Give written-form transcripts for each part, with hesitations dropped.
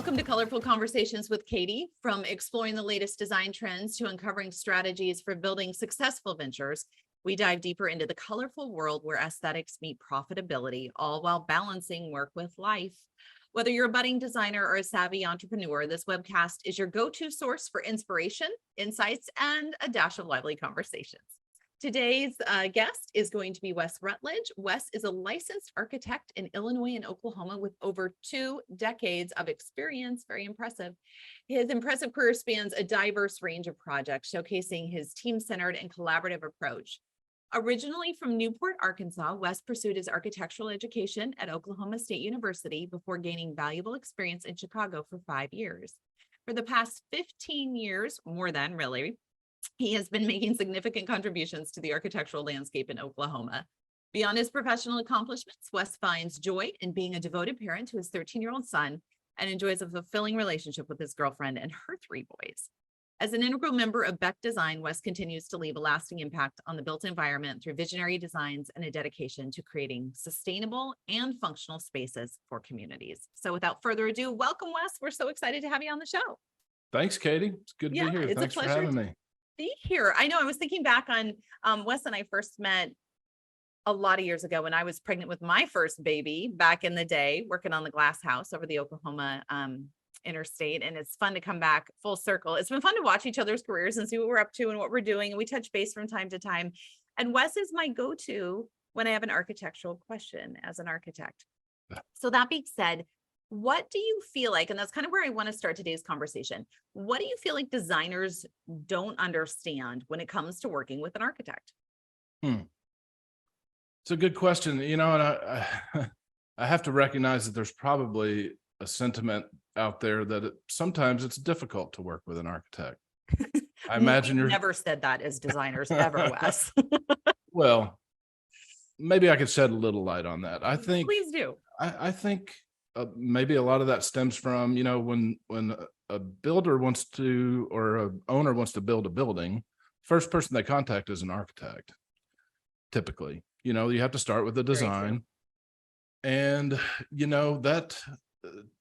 Welcome to Colorful Conversations with Katie. From exploring the latest design trends to uncovering strategies for building successful ventures, we dive deeper into the colorful world where aesthetics meet profitability, all while balancing work with life. Whether you're a budding designer or a savvy entrepreneur, this webcast is your go-to source for inspiration, insights, and a dash of lively conversations. Today's guest is going to be Wes Rutledge. Wes is a licensed architect in Illinois and Oklahoma with over 2 decades of experience. Very impressive. His impressive career spans a diverse range of projects, showcasing his team-centered and collaborative approach. Originally from Newport, Arkansas, Wes pursued his architectural education at Oklahoma State University before gaining valuable experience in Chicago for 5 years. For the past 15 years, more than really, he has been making significant contributions to the architectural landscape in Oklahoma. Beyond his professional accomplishments, Wes finds joy in being a devoted parent to his 13-year-old son and enjoys a fulfilling relationship with his girlfriend and her 3 boys. As an integral member of Beck Design, Wes continues to leave a lasting impact on the built environment through visionary designs and a dedication to creating sustainable and functional spaces for communities. So without further ado, welcome, Wes. We're so excited to have you on the show. Thanks, Katie. It's good to be here. Thanks for having me. Be here. I know I was thinking back on Wes and I first met a lot of years ago when I was pregnant with my first baby back in the day, working on the glass house over the Oklahoma interstate. And it's fun to come back full circle. It's been fun to watch each other's careers and see what we're up to and what we're doing. And we touch base from time to time. And Wes is my go-to when I have an architectural question as an architect. So that being said, what do you feel like, and that's kind of where I want to start today's conversation. What do you feel like designers don't understand when it comes to working with an architect? It's a good question. You know, and I have to recognize that there's probably a sentiment out there that sometimes it's difficult to work with an architect. I imagine you're never said that as designers ever, Wes. Well, maybe I could shed a little light on that. I think, please do. I think maybe a lot of that stems from, you know, when a builder wants to, or a owner wants to build a building, first person they contact is an architect. Typically, you know, you have to start with the design, and you know that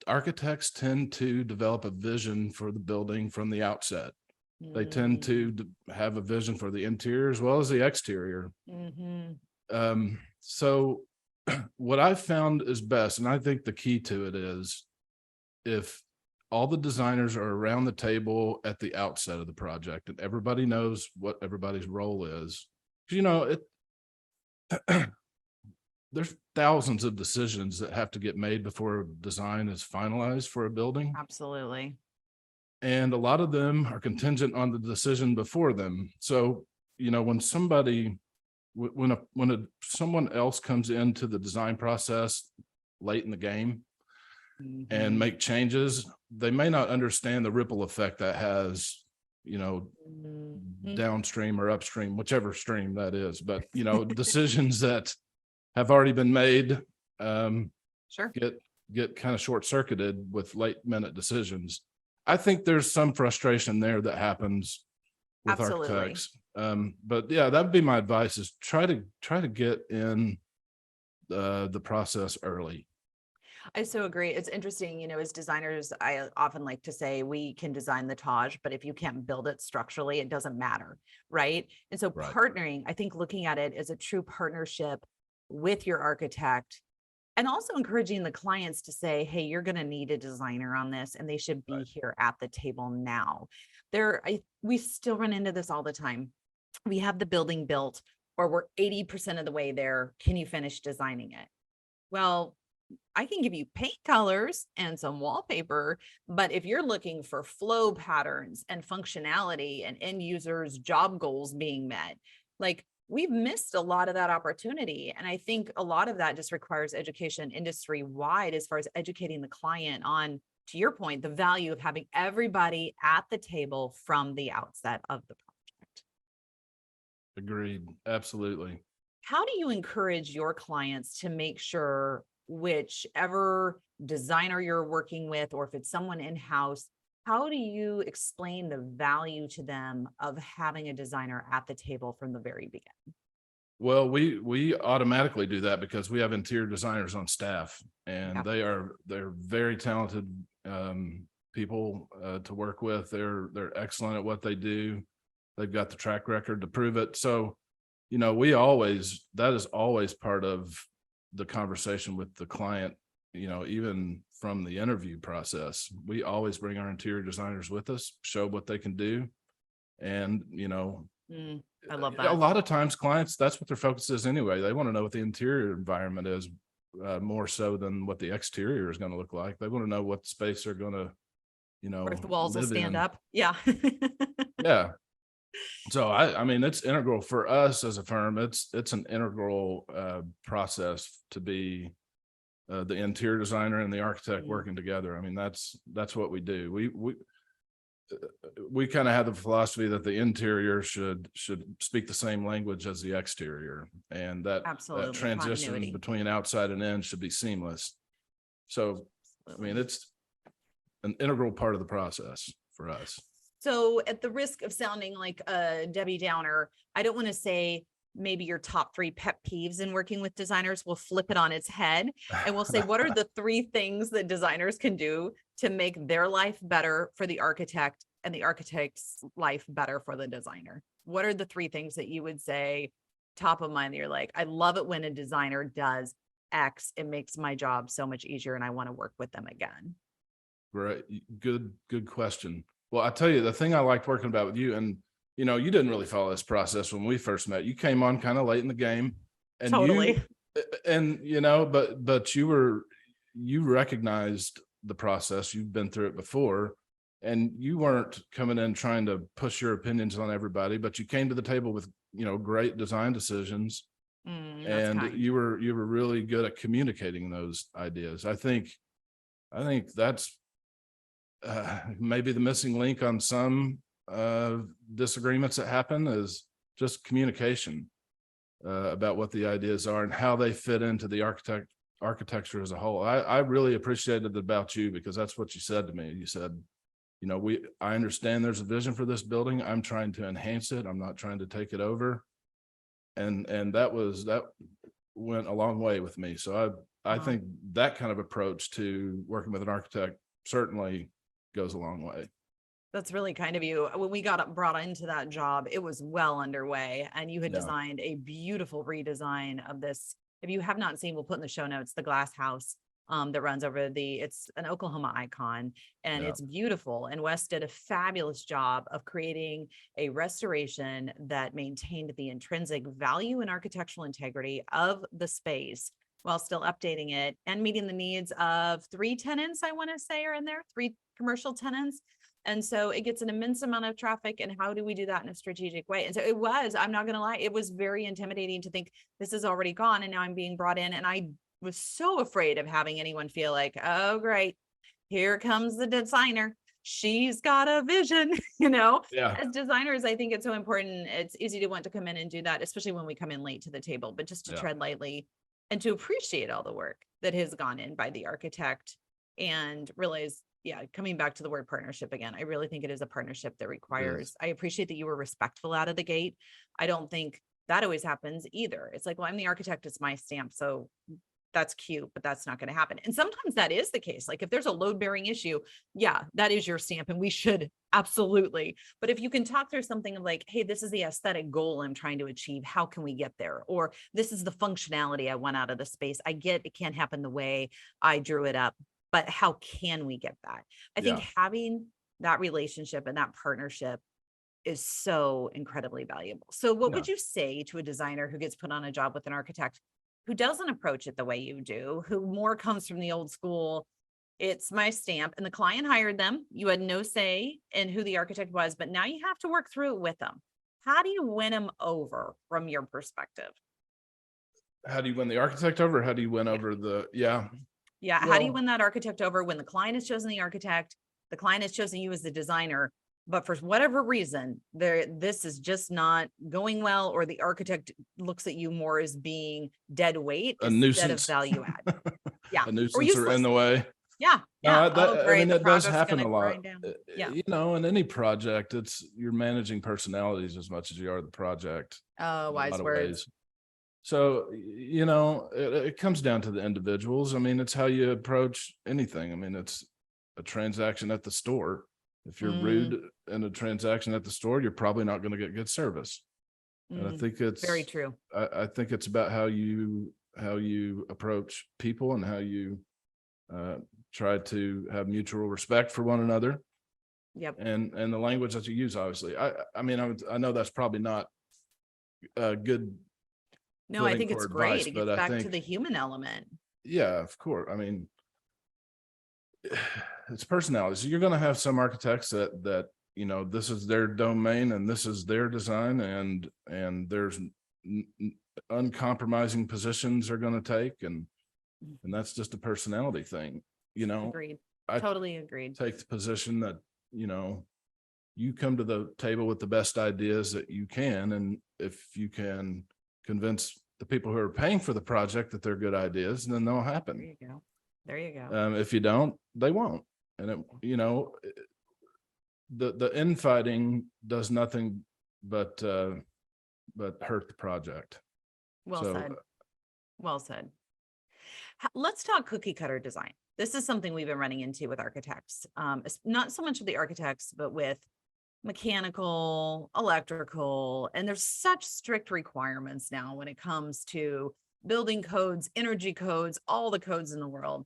architects tend to develop a vision for the building from the outset. They tend to have a vision for the interior as well as the exterior. So what I've found is best, and I think the key to it is if all the designers are around the table at the outset of the project and everybody knows what everybody's role is. You know, there's thousands of decisions that have to get made before a design is finalized for a building. Absolutely. And a lot of them are contingent on the decision before them. So, you know, when somebody someone else comes into the design process late in the game and make changes, they may not understand the ripple effect that has, you know, downstream or upstream, whichever stream that is. But, you know, decisions that have already been made get kind of short-circuited with late-minute decisions. I think there's some frustration there that happens with architects. But yeah, that would be my advice, is try to get in the process early. I so agree. It's interesting, you know, as designers, I often like to say we can design the Taj, but if you can't build it structurally, it doesn't matter, right? And so partnering, I think looking at it as a true partnership with your architect, and also encouraging the clients to say, hey, you're going to need a designer on this, and they should be here at the table now. We still run into this all the time. We have the building built, or we're 80% of the way there. Can you finish designing it? Well, I can give you paint colors and some wallpaper, but if you're looking for flow patterns and functionality and end users' job goals being met, like, we've missed a lot of that opportunity. And I think a lot of that just requires education industry wide, as far as educating the client on, to your point, the value of having everybody at the table from the outset of the project. Agreed. Absolutely. How do you encourage your clients to make sure whichever designer you're working with, or if it's someone in-house, how do you explain the value to them of having a designer at the table from the very beginning? Well, we automatically do that because we have interior designers on staff, and they're very talented people to work with. They're excellent at what they do. They've got the track record to prove it. So, you know, that is always part of the conversation with the client, you know, even from the interview process. We always bring our interior designers with us, show what they can do. And, you know, I love a that. lot of times clients, that's what their focus is anyway. They want to know what the interior environment is, more so than what the exterior is going to look like. They want to know what space they're going to, you know, Or if the walls will live stand in. up. Yeah. Yeah. So I mean, it's integral for us as a firm. It's an integral process to be the interior designer and the architect working together. I mean, that's what we do. We kind of have the philosophy that the interior should speak the same language as the exterior, and that Absolutely. transition Continuity. between outside and in should be seamless. So, I mean, it's an integral part of the process for us. So at the risk of sounding like a Debbie Downer, I don't want to say maybe your top 3 pet peeves in working with designers. We'll flip it on its head and we'll say, what are the 3 things that designers can do to make their life better for the architect and the architect's life better for the designer? What are the 3 things that you would say top of mind that you're like, I love it when a designer does X, it makes my job so much easier and I want to work with them again? Right. Good question. Well, I tell you, the thing I liked working about with you, and, you know, you didn't really follow this process when we first met. You came on kind of late in the game, and Totally. you know, but you recognized the process. You've been through it before, and you weren't coming in trying to push your opinions on everybody, but you came to the table with, you know, great design decisions. And kind. you were really good at communicating those ideas. I think that's maybe the missing link on some disagreements that happen is just communication about what the ideas are and how they fit into the architecture as a whole. I really appreciated about you, because that's what you said to me. You said, you know, I understand there's a vision for this building. I'm trying to enhance it. I'm not trying to take it over. And that went a long way with me. So I think that kind of approach to working with an architect certainly goes a long way. That's really kind of you. When we got brought into that job, it was well underway, and you had designed a beautiful redesign of this. If you have not seen, we'll put in the show notes, the glass house that runs over it's an Oklahoma icon, and it's beautiful. And Wes did a fabulous job of creating a restoration that maintained the intrinsic value and architectural integrity of the space while still updating it and meeting the needs of 3 tenants, I want to say, are in there, 3 commercial tenants. And so it gets an immense amount of traffic. And how do we do that in a strategic way? And so I'm not going to lie, it was very intimidating to think this is already gone and now I'm being brought in. And I was so afraid of having anyone feel like, oh, great, here comes the designer. She's got a vision, you know. As designers, I think it's so important. It's easy to want to come in and do that, especially when we come in late to the table, but just to tread lightly and to appreciate all the work that has gone in by the architect and realize, coming back to the word partnership again, I really think it is a partnership that requires, I appreciate that you were respectful out of the gate. I don't think that always happens either. It's like, well, I'm the architect, it's my stamp. So that's cute, but that's not going to happen. And sometimes that is the case. Like if there's a load bearing issue, that is your stamp and we should absolutely. But if you can talk through something of like, hey, this is the aesthetic goal I'm trying to achieve. How can we get there? Or this is the functionality I want out of the space. I get it can't happen the way I drew it up, but how can we get that? I think having that relationship and that partnership is so incredibly valuable. So what would you say to a designer who gets put on a job with an architect who doesn't approach it the way you do, who more comes from the old school, it's my stamp, and the client hired them, you had no say in who the architect was, but now you have to work through it with them. How do you win them over from your perspective? How do you win the architect over? How do you win over how do you win that architect over when the client has chosen the architect, the client has chosen you as the designer, but for whatever reason, this is just not going well, or the architect looks at you more as being dead weight instead of value add. A nuisance or in the way. I mean, that does happen a lot. You know, in any project, you're managing personalities as much as you are the project. Oh, wise words. So, you know, it comes down to the individuals. I mean, it's how you approach anything. I mean, it's a transaction at the store. If you're Mm. rude in a transaction at the store, you're probably not going to get good service. And I think it's Very true. I think it's about how you approach people and how you try to have mutual respect for one another, Yep. and the language that you use. Obviously, I know that's probably not good. No, I footing think for it's advice, great. It but gets I back to think, the human element. yeah, of course. I mean, it's personality. So you're going to have some architects that this is their domain and this is their design, and there's uncompromising positions they're going to take, and that's just a personality thing. Agreed. I Totally agreed. take the position that you come to the table with the best ideas that you can, and if you can convince the people who are paying for the project that they're good ideas, then they'll There happen. you go. There you go. If you don't, they won't. And the infighting does nothing but hurt the project. Well So, said. Well said. Let's talk cookie cutter design. This is something we've been running into with architects. Not so much with the architects, but with mechanical, electrical, and there's such strict requirements now when it comes to building codes, energy codes, all the codes in the world.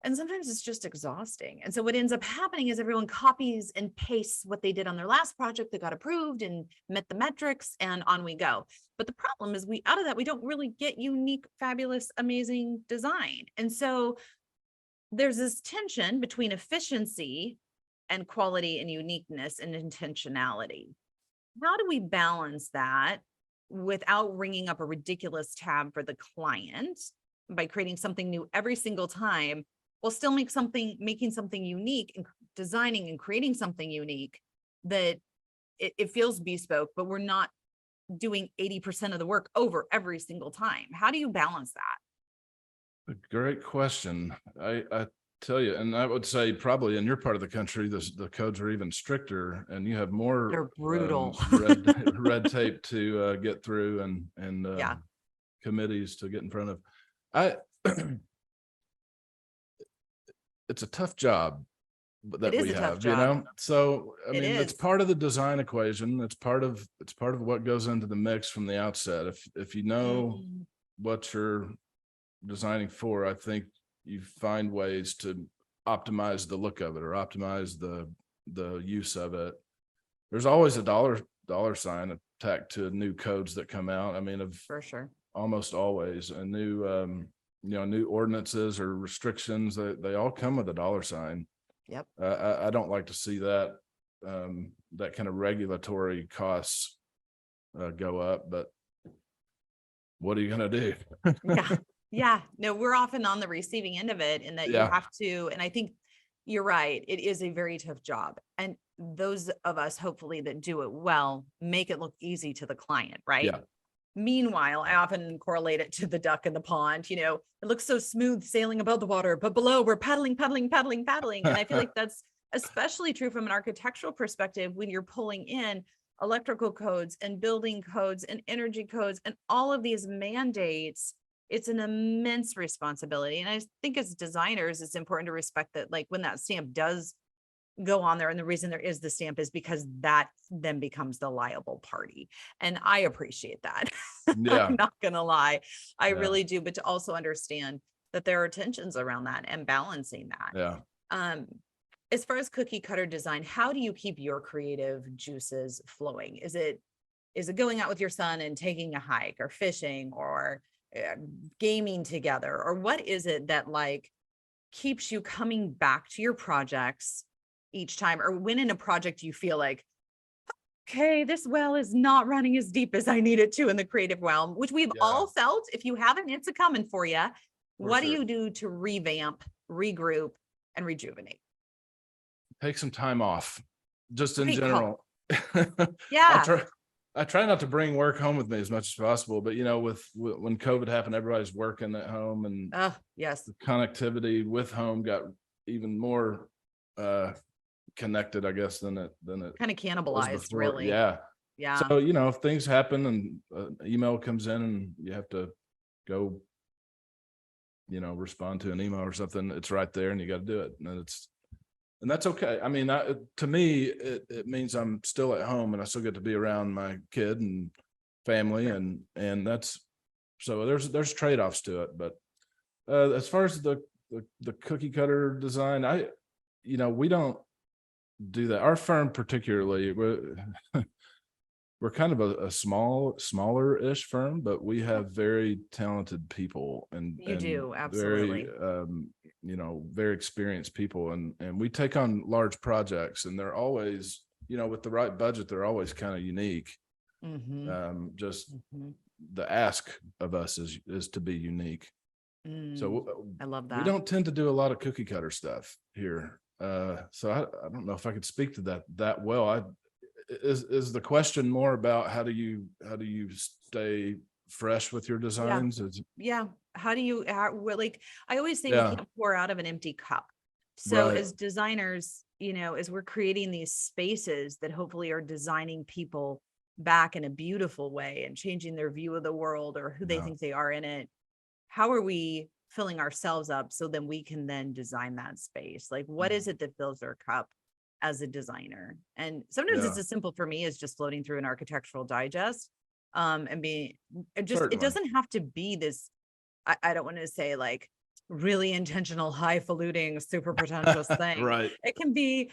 And sometimes it's just exhausting. And so what ends up happening is everyone copies and pastes what they did on their last project that got approved and met the metrics, and on we go. But the problem is out of that, we don't really get unique, fabulous, amazing design. And so there's this tension between efficiency and quality and uniqueness and intentionality. How do we balance that without ringing up a ridiculous tab for the client by creating something new every single time? We'll still making something unique and designing and creating something unique that it feels bespoke, but we're not doing 80% of the work over every single time. How do you balance that? a great question. I tell you, and I would say probably in your part of the country, the codes are even stricter, and you have more They're brutal. red tape to get through, and Yeah. committees to get in front of. It's a tough job that It is we a tough have, job. so I It mean, it's is. part of the design equation. It's part of what goes into the mix from the outset. If you know Mm, what you're designing for, I think you find ways to optimize the look of it or optimize the use of it. There's always a dollar sign attached to new codes that come out. I mean, for sure. almost always a new new ordinances or restrictions, they all come with a dollar sign. Yep. I don't like to see that that kind of regulatory costs go up, but what are you going to do? Yeah. Yeah. No, we're often on the receiving end of it, in that you Yeah. have to, and I think you're right. It is a very tough job. And those of us, hopefully, that do it well, make it look easy to the client, right? Yeah. Meanwhile, I often correlate it to the duck in the pond. It looks so smooth sailing above the water, but below we're paddling. And I feel like that's especially true from an architectural perspective when you're pulling in electrical codes and building codes and energy codes and all of these mandates. It's an immense responsibility. And I think as designers, it's important to respect that, like, when that stamp does go on there, and the reason there is the stamp is because that then becomes the liable party. And I appreciate that. Yeah. I'm not gonna lie. I Yeah. really do, but to also understand that there are tensions around that and balancing that. Yeah. As far as cookie cutter design, how do you keep your creative juices flowing? Is it going out with your son and taking a hike or fishing or gaming together? Or what is it that keeps you coming back to your projects each time? Or when in a project you feel like, okay, this well is not running as deep as I need it to in the creative realm, which we've all felt. If you haven't, it's a coming for you. What do sure. you do to revamp, regroup, and rejuvenate? Take some time off, just in Great call. general. Yeah. I try not to bring work home with me as much as possible, but when COVID happened, everybody's working at home, and Oh, yes. the connectivity with home got even more connected, I guess, than it Kind of was cannibalized, before. really. Yeah. Yeah. So, if things happen and an email comes in and you have to go, respond to an email or something, it's right there and you got to do it. And And that's okay. I mean, to me, it means I'm still at home and I still get to be around my kid and family, Sure. and that's, so there's trade-offs to it. But as far as the cookie cutter design, we don't do that. Our firm particularly, we're kind of a smaller-ish firm, but we have very talented people You and do, very, absolutely. very experienced people. And we take on large projects, and they're always, with the right budget, they're always kind of unique. Mm-hmm. Just Mm-hmm. the ask of us is to be unique. So I love we that. don't tend to do a lot of cookie cutter stuff here. So I don't know if I could speak to that well. Is the question more about how do you stay fresh with your Yeah. designs? Yeah. How do you, like, I always say we Yeah, can't pour out of an empty cup. So right. as designers, as we're creating these spaces that hopefully are designing people back in a beautiful way and changing their view of the world or who they Yeah. think they are in it, how are we filling ourselves up so then we can then design that space? Like, what is it that fills our cup as a designer? And sometimes it's Yeah, as simple for me as just floating through an architectural digest, and being, it certainly. doesn't have to be this, I don't want to say like really intentional, highfalutin, super pretentious thing. Right. It can be,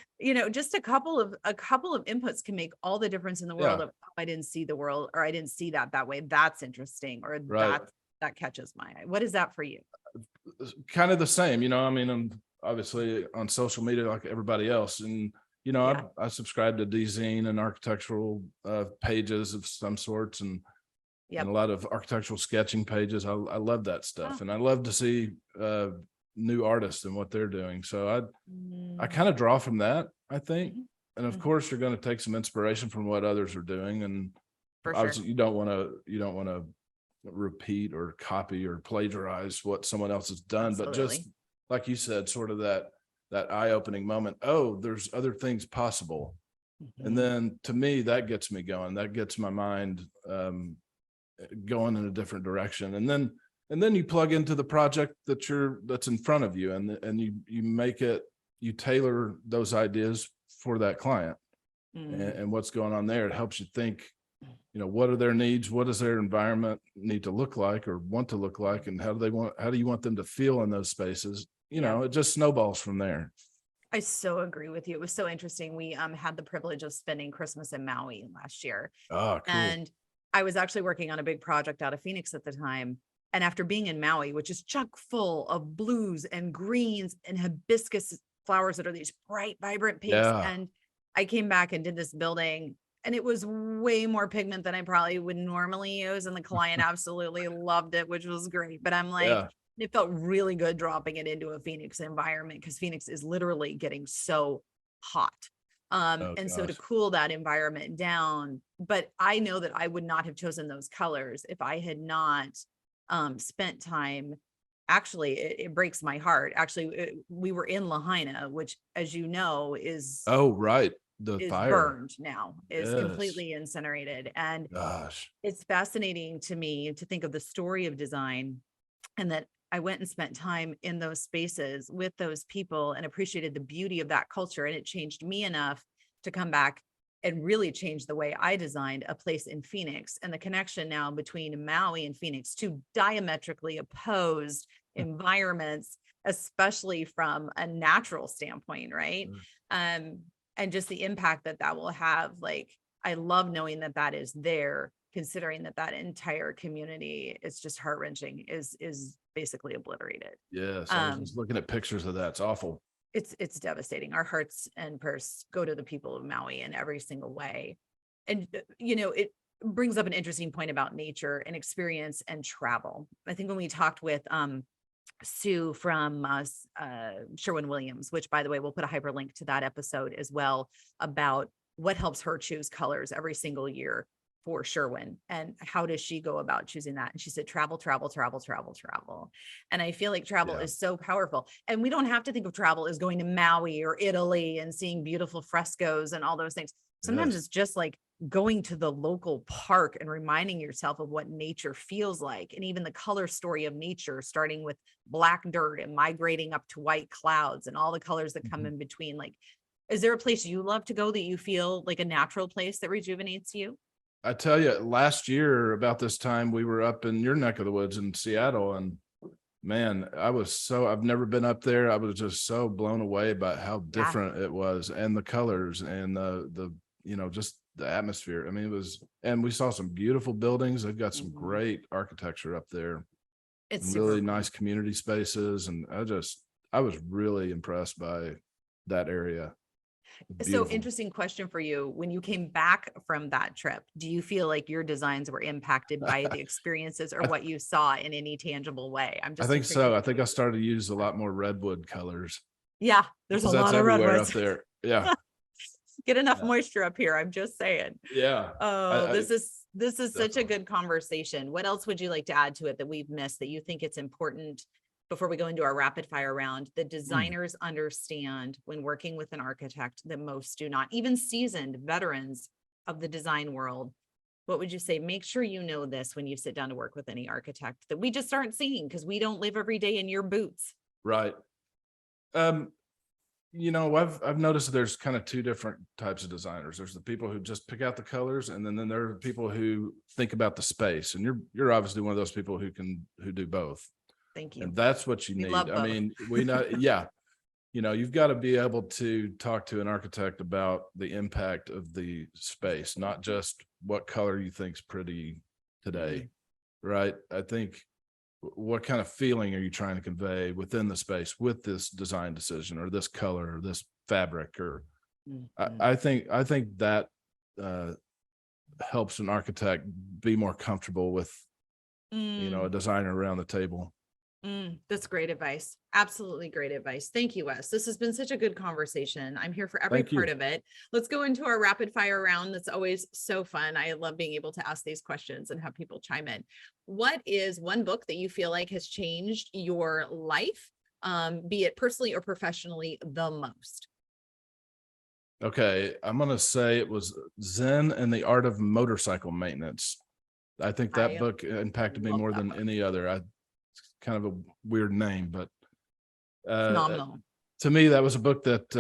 just a couple of inputs can make all the difference in the world Yeah, of, "Oh, I didn't see the world, or I didn't see that way. That's interesting, or right. that catches my eye." What is that for you? It's kind of the same, I mean, I'm obviously on social media like everybody else. And, Yeah. I subscribe to dzine and architectural pages of some sorts, and a Yep. lot of architectural sketching pages. I love that Oh. stuff. And I love to see new artists and what they're doing. So I Mm, kind of draw from that, I think. mhm, And of mhm, course you're going to take some inspiration from what others are doing. And for sure. obviously you don't want to repeat or copy or plagiarize what someone else has done, but just Absolutely. like you said, sort of that eye-opening moment. Oh, there's other things possible. And Mhm. then to me, that gets me going. That gets my mind going in a different direction. And then you plug into the project that's in front of you, and you make it, you tailor those ideas for that client Mm, and what's going on there. It helps you think, what are their needs? What does their environment need to look like or want to look like? And how do you want them to feel in those spaces? yeah. It just snowballs from there. I so agree with you. It was so interesting. We had the privilege of spending Christmas in Maui last year. Ah, cool. And I was actually working on a big project out of Phoenix at the time. And after being in Maui, which is chock full of blues and greens and hibiscus flowers that are these bright, vibrant pinks. Yeah. And I came back and did this building, and it was way more pigment than I probably would normally use. And the client absolutely loved it, which was great. But I'm like, Yeah. it felt really good dropping it into a Phoenix environment because Phoenix is literally getting so hot. Oh And so to gosh. cool that environment down, but I know that I would not have chosen those colors if I had not spent time. Actually, it breaks my heart. Actually, we were in Lahaina, which, as you know, is Oh, right. The is fire. burned now, is Yes. completely incinerated. And Gosh. it's fascinating to me to think of the story of design, and that I went and spent time in those spaces with those people and appreciated the beauty of that culture. And it changed me enough to come back and really change the way I designed a place in Phoenix. And the connection now between Maui and Phoenix, two diametrically opposed environments, especially from a natural standpoint, right? Mm. Um, and just the impact that that will have. Like, I love knowing that that is there, considering that that entire community is just heart-wrenching, is basically obliterated. Yes. I was Um, just looking at pictures of that. It's awful. it's devastating. Our hearts and purse go to the people of Maui in every single way. And it brings up an interesting point about nature and experience and travel. I think when we talked with Sue from Sherwin-Williams, which, by the way, we'll put a hyperlink to that episode as well, about what helps her choose colors every single year for Sherwin, and how does she go about choosing that. And she said, travel, travel, travel, travel, travel. And I feel like travel Yeah. is so powerful. And we don't have to think of travel as going to Maui or Italy and seeing beautiful frescoes and all those things. Sometimes Yes. it's just like going to the local park and reminding yourself of what nature feels like, and even the color story of nature, starting with black dirt and migrating up to white clouds and all the colors that come Mhm. in between. Like, is there a place you love to go that you feel like a natural place that rejuvenates you? I tell you, last year about this time, we were up in your neck of the woods in Seattle, and man, I've never been up there. I was just so blown away by how different it was, and the colors and just the atmosphere. I mean, and we saw some beautiful buildings. They've got some Mhm. great architecture up there It's and super really cool. nice community spaces. And I was really impressed by that area. So Beautiful. interesting question for you. When you came back from that trip, do you feel like your designs were impacted by the experiences or I, what you saw in any tangible way? I'm I just think intrigued. so. I think I started to use a lot more redwood colors Yeah, there's a because that's lot of everywhere up redwoods. there. Yeah. Get enough Yeah. moisture up here. I'm just saying. Yeah. Oh, this is such a Definitely. good conversation. What else would you like to add to it that we've missed that you think it's important before we go into our rapid fire round? The designers understand when working with an architect that most do not, even seasoned veterans of the design world. What would you say? Make sure you know this when you sit down to work with any architect that we just aren't seeing because we don't live every day in your boots. Right. Um, I've noticed that there's kind of two different types of designers. There's the people who just pick out the colors, and then there are people who think about the space. And you're obviously one of those people who do both. Thank you. And that's what you We need. love I both. mean, we know, yeah. You've got to be able to talk to an architect about the impact of the space, not just what color you think's pretty today. Right. I think what kind of feeling are you trying to convey within the space with this design decision or this color or this fabric or Mhm. I think that uh, helps an architect be more comfortable with a designer around the table. That's great advice. Absolutely great advice. Thank you, Wes. This has been such a good conversation. I'm here for every Thank you. part of it. Let's go into our rapid fire round. That's always so fun. I love being able to ask these questions and have people chime in. What is one book that you feel like has changed your life, be it personally or professionally, the most? Okay, I'm gonna say it was Zen and the Art of Motorcycle Maintenance. I think that I book impacted me love more that than book. any other. It's kind of a weird name, but Phenomenal. to me, that was a book that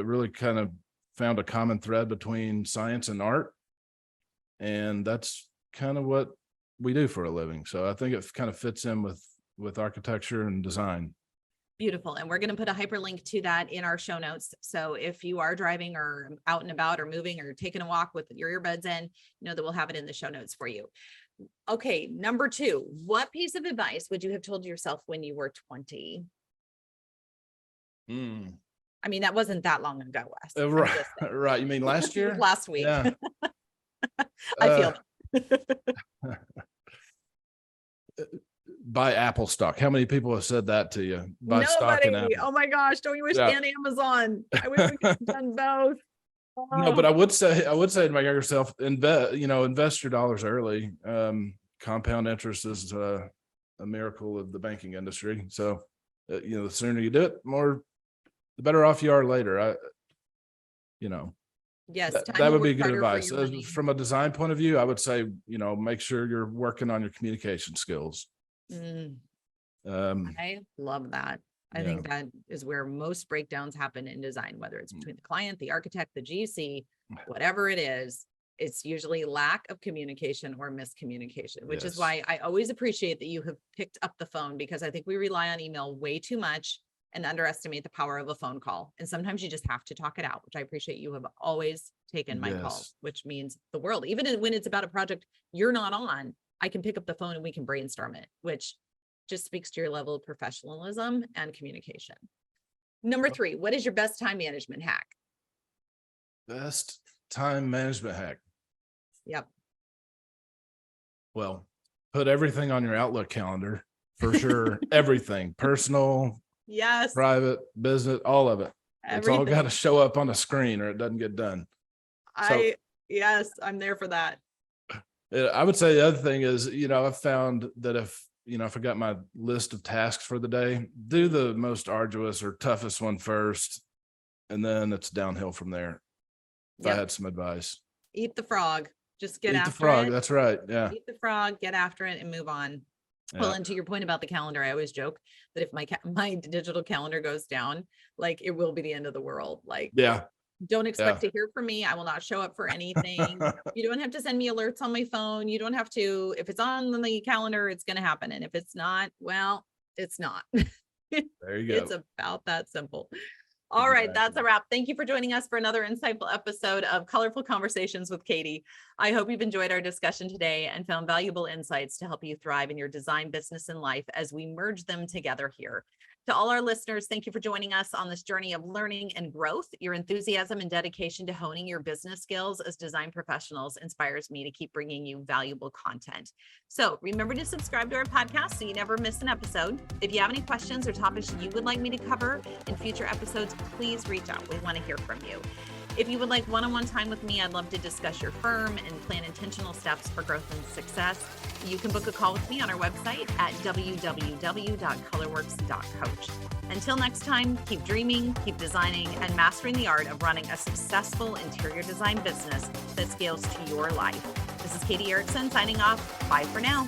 really kind of found a common thread between science and art, and that's kind of what we do for a living. So I think it kind of fits in with architecture and design. Beautiful. And we're going to put a hyperlink to that in our show notes. So if you are driving or out and about or moving or taking a walk with your earbuds in, that we'll have it in the show notes for you. Okay. Number 2, what piece of advice would you have told yourself when you were 20? I mean, that wasn't that long ago, Wes. I'm Right, just saying. right. You mean last It was year? last week. Yeah. I feel Buy Apple stock. How many people have said that to you? Buy stock in nobody. Apple. Oh my gosh. Don't you wish Yeah. and Amazon? I wish we could have done both. No, but Oh. I would say to my younger self, invest your dollars early. Compound interest is a miracle of the banking industry. So, the sooner you do it, the better off you are later. Yes. that, Time that will would be work good harder for advice. your money. From a design point of view, I would say, make sure you're working on your communication skills. I love that. I Yeah. think that is where most breakdowns happen in design, whether it's between the client, the architect, the GC, whatever it is. It's usually lack of communication or miscommunication, which is Yes. why I always appreciate that you have picked up the phone, because I think we rely on email way too much and underestimate the power of a phone call. And sometimes you just have to talk it out, which I appreciate you have always taken my calls, Yes. which means the world. Even when it's about a project you're not on, I can pick up the phone and we can brainstorm it, which just speaks to your level of professionalism and communication. Number 3, what is your best time management hack? Best time management hack. Yep. Well, put everything on your Outlook calendar for sure. Everything, personal, Yes. private, business, all of it. It's all got to Everything. show up on a screen or it doesn't get done. Yes, I'm there for that. I would say the other thing is, I've found that if I got my list of tasks for the day, do the most arduous or toughest one first, and then it's downhill from there. If I Yep. had some advice. Eat the frog. Just get Eat the after frog. it. That's right. Yeah. Eat the frog, get after it, and move on. Well, Yeah. and to your point about the calendar, I always joke that if my digital calendar goes down, like it will be the end of the world. Like, Yeah. don't expect Yeah. to hear from me. I will not show up for anything. You don't have to send me alerts on my phone. You don't have to, if it's on the calendar, it's going to happen. And if it's not, well, it's not. There you go. It's about that simple. All right, that's a Exactly. wrap. Thank you for joining us for another insightful episode of Colorful Conversations with Katie. I hope you've enjoyed our discussion today and found valuable insights to help you thrive in your design business and life as we merge them together here. To all our listeners, thank you for joining us on this journey of learning and growth. Your enthusiasm and dedication to honing your business skills as design professionals inspires me to keep bringing you valuable content. So remember to subscribe to our podcast so you never miss an episode. If you have any questions or topics you would like me to cover in future episodes, please reach out. We want to hear from you. If you would like one-on-one time with me, I'd love to discuss your firm and plan intentional steps for growth and success. You can book a call with me on our website at www.colorworks.coach. Until next time, keep dreaming, keep designing, and mastering the art of running a successful interior design business that scales to your life. This is Katie Erickson signing off. Bye for now.